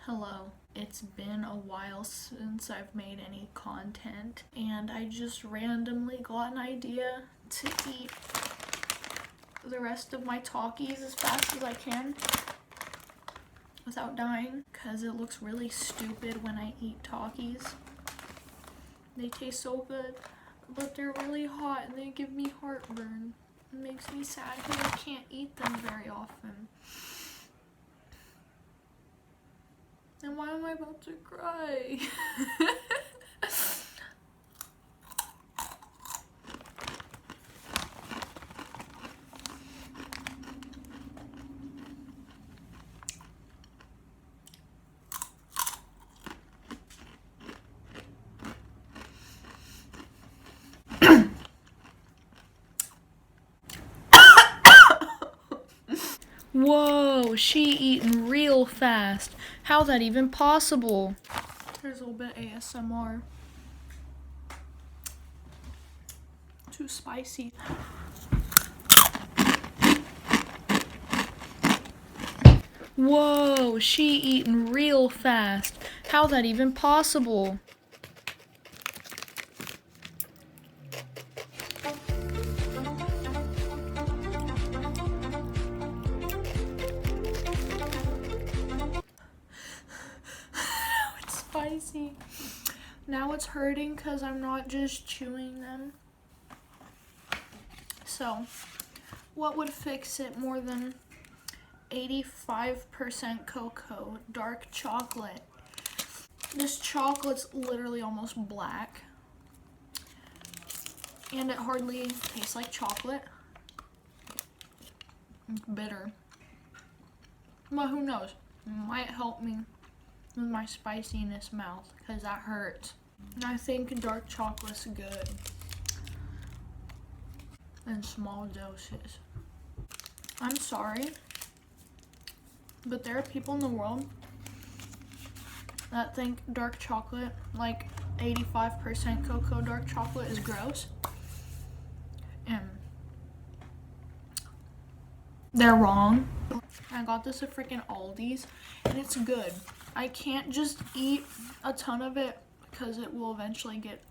Hello. It's been a while since I've made any content, and I just randomly got an idea to eat the rest of my Takis as fast as I can without dying, because it looks really stupid when I eat Takis. They taste so good, but they're really hot and they give me heartburn. It makes me sad because I can't eat them very often. And why am I about to cry? Whoa, she eating real fast. How's that even possible? Here's a little bit of ASMR. Too spicy. Whoa, she eating real fast. How's that even possible? It's spicy. Now it's hurting because I'm not just chewing them. So, what would fix it more than 85% cocoa, dark chocolate? This chocolate's literally almost black. And it hardly tastes like chocolate. It's bitter. But who knows? It might help me with my spiciness mouth, because that hurts. And I think dark chocolate's good in small doses. I'm sorry, but there are people in the world that think dark chocolate, like 85% cocoa dark chocolate, is gross. And they're wrong. I got this at freaking Aldi's and it's good. I can't just eat a ton of it because it will eventually get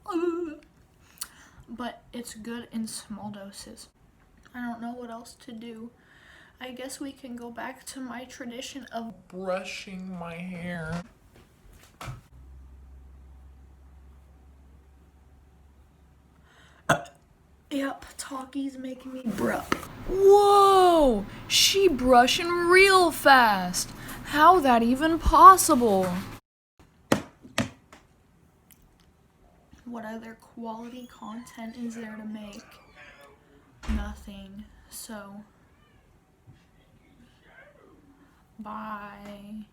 but it's good in small doses. I don't know what else to do. I guess we can go back to my tradition of brushing my hair. Yep, Takis making me brush. Whoa! She brushing real fast. How that even possible? What other quality content is there to make? Nothing. So, bye.